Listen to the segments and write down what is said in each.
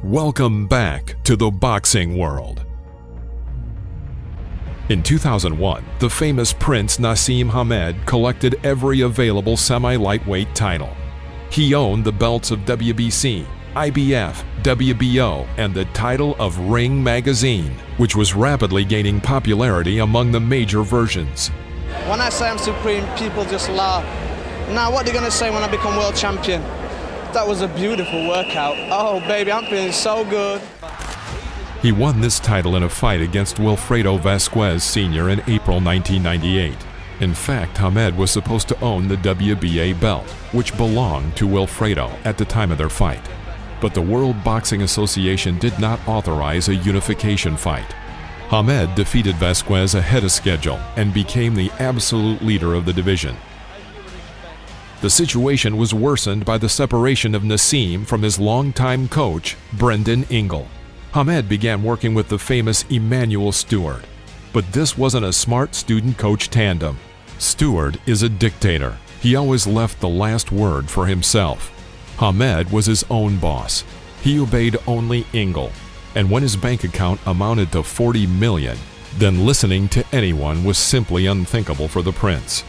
Welcome back to the boxing world. In 2001, the famous Prince Naseem Hamed collected every available semi-lightweight title. He owned the belts of WBC, IBF, WBO, and the title of Ring Magazine, which was rapidly gaining popularity among the major versions. When I say I'm supreme, people just laugh. Now what are they going to say when I become world champion? That was a beautiful workout. Oh baby, I'm feeling so good. He won this title in a fight against Wilfredo Vasquez Sr. in April 1998. In fact, Hamed was supposed to own the WBA belt, which belonged to Wilfredo at the time of their fight. But the World Boxing Association did not authorize a unification fight. Hamed defeated Vasquez ahead of schedule and became the absolute leader of the division. The situation was worsened by the separation of Naseem from his longtime coach, Brendan Ingle. Hamed began working with the famous Emanuel Stewart. But this wasn't a smart student-coach tandem. Stewart is a dictator. He always left the last word for himself. Hamed was his own boss. He obeyed only Ingle. And when his bank account amounted to $40 million, then listening to anyone was simply unthinkable for the prince.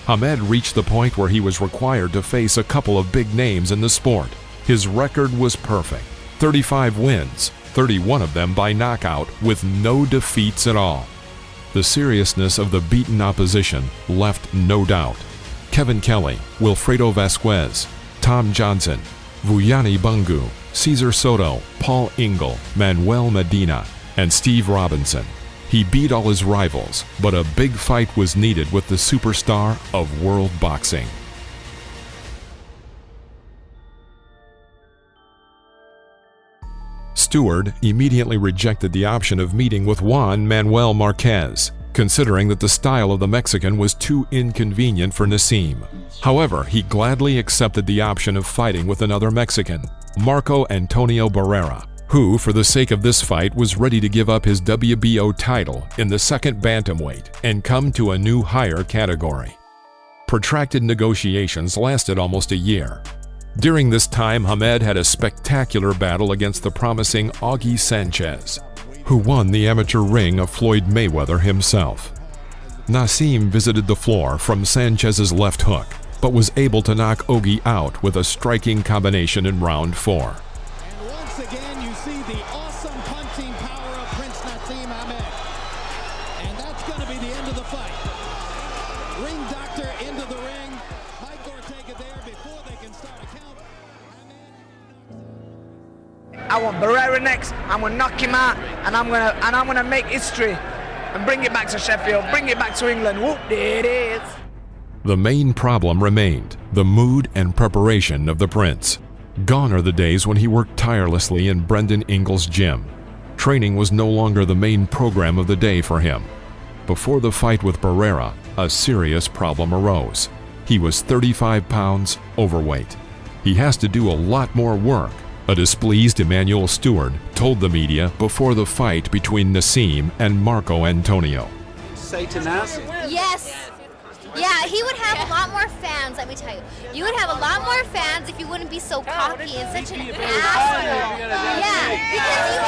Hamed reached the point where he was required to face a couple of big names in the sport. His record was perfect, 35 wins, 31 of them by knockout with no defeats at all. The seriousness of the beaten opposition left no doubt. Kevin Kelly, Wilfredo Vasquez, Tom Johnson, Vuyani Bungu, Cesar Soto, Paul Ingle, Manuel Medina, and Steve Robinson. He beat all his rivals, but a big fight was needed with the superstar of world boxing. Stewart immediately rejected the option of meeting with Juan Manuel Marquez, considering that the style of the Mexican was too inconvenient for Naseem. However, he gladly accepted the option of fighting with another Mexican, Marco Antonio Barrera, who, for the sake of this fight, was ready to give up his WBO title in the second bantamweight and come to a new higher category. Protracted negotiations lasted almost a year. During this time, Hamed had a spectacular battle against the promising Augie Sanchez, who won the amateur ring of Floyd Mayweather himself. Naseem visited the floor from Sanchez's left hook, but was able to knock Augie out with a striking combination in round 4. And once again, you see the awesome punching power of Prince Naseem Hamed. And that's going to be the end of the fight. Ring doctor into the ring. Mike Ortega there before they can start a count. I want Barrera next. I'm gonna knock him out, and I'm gonna make history and bring it back to Sheffield, bring it back to England. Whoop, there it is. The main problem remained the mood and preparation of the prince. Gone are the days when he worked tirelessly in Brendan Ingle's gym. Training was no longer the main program of the day for him. Before the fight with Barrera, a serious problem arose. He was 35 pounds overweight. He has to do a lot more work. A displeased Emanuel Stewart told the media before the fight between Naseem and Marco Antonio. Say to Nas. Yes. Yeah, he would have a lot more fans, let me tell you. You would have a lot more fans if you wouldn't be so cocky and such an asshole. Yeah, because you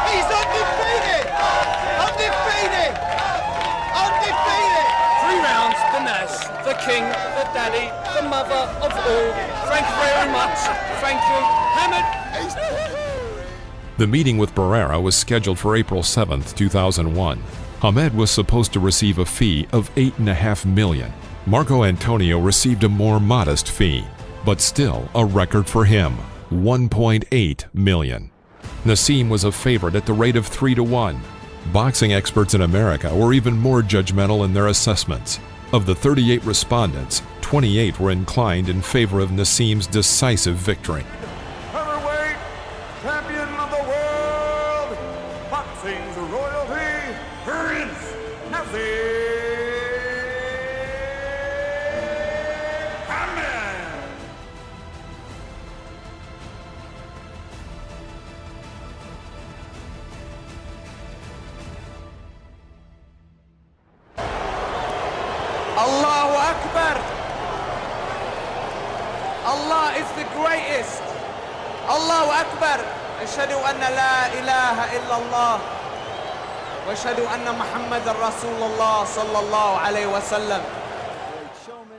He's undefeated! Undefeated! Undefeated! 3 rounds, the Nas, the king, the daddy, the mother of all. Thank you very much. Thank you. Hamed. The meeting with Barrera was scheduled for April 7, 2001. Hamed was supposed to receive a fee of $8.5 million. Marco Antonio received a more modest fee, but still a record for him, $1.8 million. Naseem was a favorite at the rate of 3-1. Boxing experts in America were even more judgmental in their assessments. Of the 38 respondents, 28 were inclined in favor of Naseem's decisive victory. Heavyweight champion of the world, boxing's royalty, Prince Naseem Hamed. Allahu Akbar. Allah is the greatest. Allahu Akbar. أشهد أن لا إله إلا الله وأشهد أن محمد رسول الله صلى الله عليه وسلم.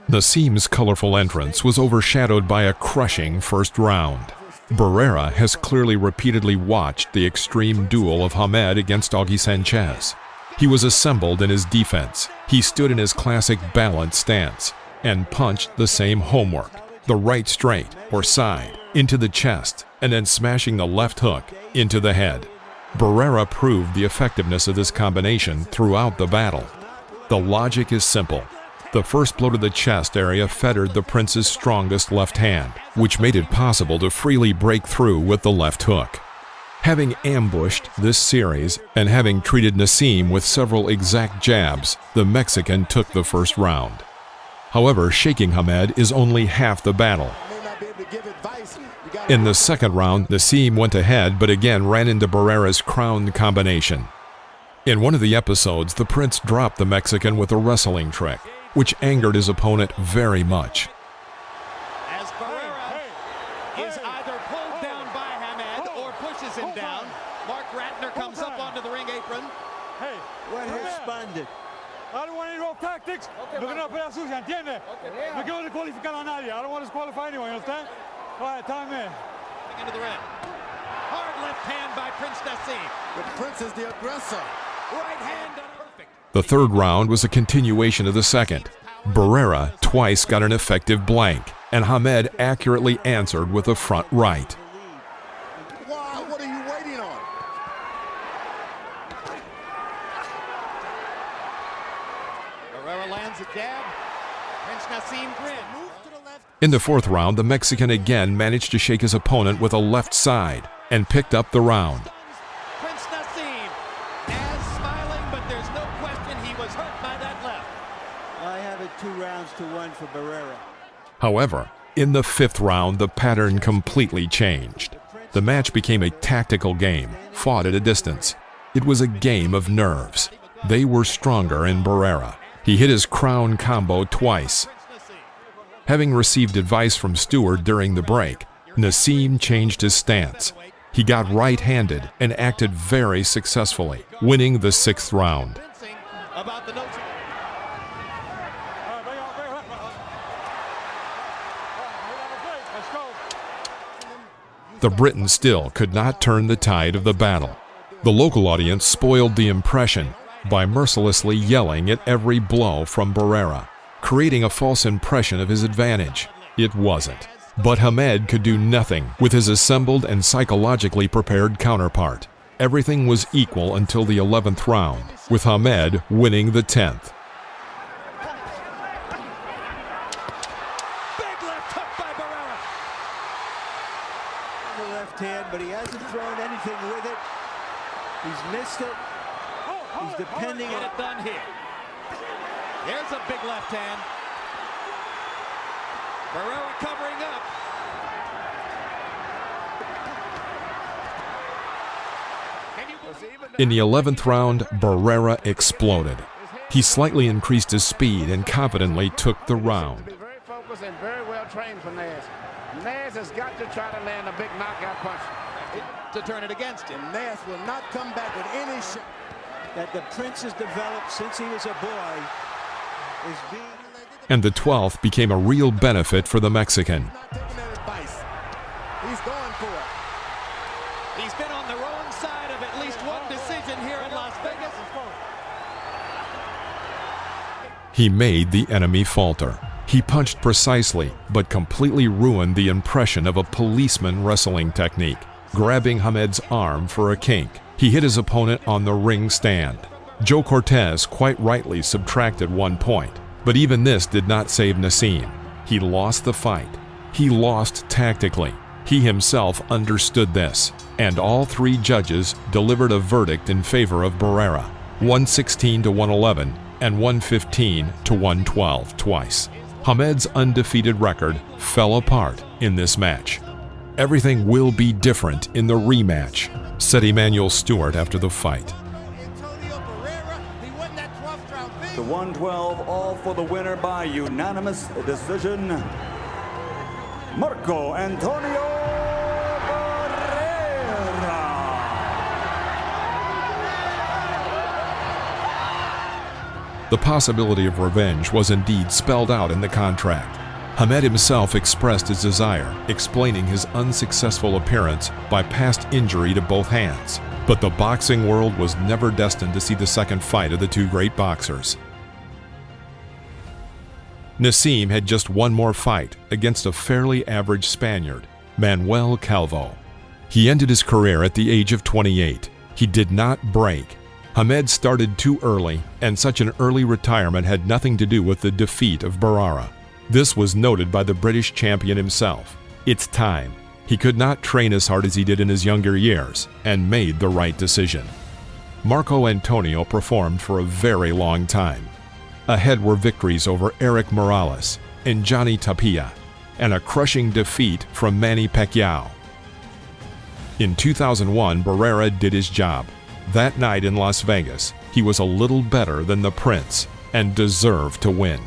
Naseem's colorful entrance was overshadowed by a crushing first round. Barrera has clearly repeatedly watched the extreme duel of Hamed against Augie Sanchez. He was assembled in his defense. He stood in his classic balanced stance and punched the same homework, the right straight or side into the chest and then smashing the left hook into the head. Barrera proved the effectiveness of this combination throughout the battle. The logic is simple. The first blow to the chest area fettered the Prince's strongest left hand, which made it possible to freely break through with the left hook. Having ambushed this series and having treated Naseem with several exact jabs, the Mexican took the first round. However, shaking Hamed is only half the battle. In the second round, Naseem went ahead but again ran into Barrera's crown combination. In one of the episodes, the Prince dropped the Mexican with a wrestling trick, which angered his opponent very much. As Barrera is either pulled down by Hamed or pushes him down, Mark Ratner comes up onto the ring apron. Hey, what responded? I don't want any raw tactics. No quiero pelear sucia, ¿entiende? No quiero descualificar a nadie. I don't want to disqualify anyone, you understand? All right, time in. Into the ring. Hard left hand by Prince Naseem. The Prince is the aggressor. Right hand perfect. The third round was a continuation of the second. Barrera twice got an effective blank, and Hamed accurately answered with a front right. Why? What are you waiting on? Barrera lands a jab. Prince Naseem grins. In the fourth round, the Mexican again managed to shake his opponent with a left side and picked up the round. Prince Naseem, as smiling, but there's no question he was hurt by that left. I have it 2-1 for Barrera. However, in the fifth round, the pattern completely changed. The match became a tactical game, fought at a distance. It was a game of nerves. They were stronger in Barrera. He hit his crown combo twice. Having received advice from Stewart during the break, Naseem changed his stance. He got right-handed and acted very successfully, winning the sixth round. The Briton still could not turn the tide of the battle. The local audience spoiled the impression by mercilessly yelling at every blow from Barrera, creating a false impression of his advantage. It wasn't. But Hamed could do nothing with his assembled and psychologically prepared counterpart. Everything was equal until the 11th round, with Hamed winning the 10th. Big left hook by Barrera. The left hand, but he hasn't thrown anything with it. He's missed it. He's depending on Get it done here. Here's a big left hand. Barrera covering up. In the 11th round, Barrera exploded. He slightly increased his speed and confidently took the round. Very focused and very well trained for Naz. Naz has got to try to land a big knockout punch To turn it against him. Naz will not come back with any shot. that the Prince has developed since he was a boy is being... And the 12th became a real benefit for the Mexican. Not taking that advice. He's going for it. He's been on the wrong side of at least one decision here in Las Vegas. He made the enemy falter. He punched precisely, but completely ruined the impression of a policeman wrestling technique, grabbing Hamed's arm for a kink. He hit his opponent on the ring stand. Joe Cortez quite rightly subtracted 1 point, but even this did not save Naseem. He lost the fight. He lost tactically. He himself understood this, and all three judges delivered a verdict in favor of Barrera, 116 to 111 and 115 to 112 twice. Hamed's undefeated record fell apart in this match. Everything will be different in the rematch, said Emanuel Stewart after the fight. The 112, all for the winner by unanimous decision. Marco Antonio Barrera. The possibility of revenge was indeed spelled out in the contract. Hamed himself expressed his desire, explaining his unsuccessful appearance by past injury to both hands. But the boxing world was never destined to see the second fight of the two great boxers. Naseem had just one more fight against a fairly average Spaniard, Manuel Calvo. He ended his career at the age of 28. He did not break. Hamed started too early, and such an early retirement had nothing to do with the defeat of Barrera. This was noted by the British champion himself. It's time. He could not train as hard as he did in his younger years, and made the right decision. Marco Antonio performed for a very long time. Ahead were victories over Eric Morales and Johnny Tapia, and a crushing defeat from Manny Pacquiao. In 2001, Barrera did his job. That night in Las Vegas, he was a little better than the Prince and deserved to win.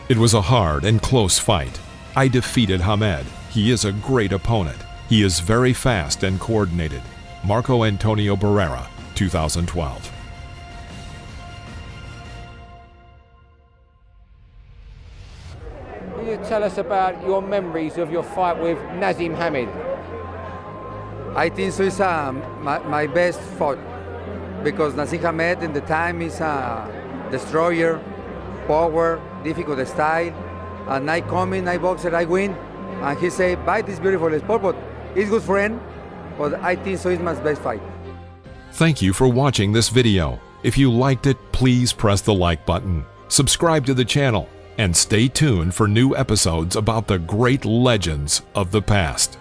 It was a hard and close fight. I defeated Hamed. He is a great opponent. He is very fast and coordinated. Marco Antonio Barrera, 2012. Can you tell us about your memories of your fight with Naseem Hamed? I think so is my best fight because Naseem Hamed in the time is a destroyer, power, difficult style, and I come in, I boxer, I win, and he say, "Buy this beautiful sport, but he's good friend, but I think so is my best fight." Thank you for watching this video. If you liked it, please press the like button, subscribe to the channel, and stay tuned for new episodes about the great legends of the past.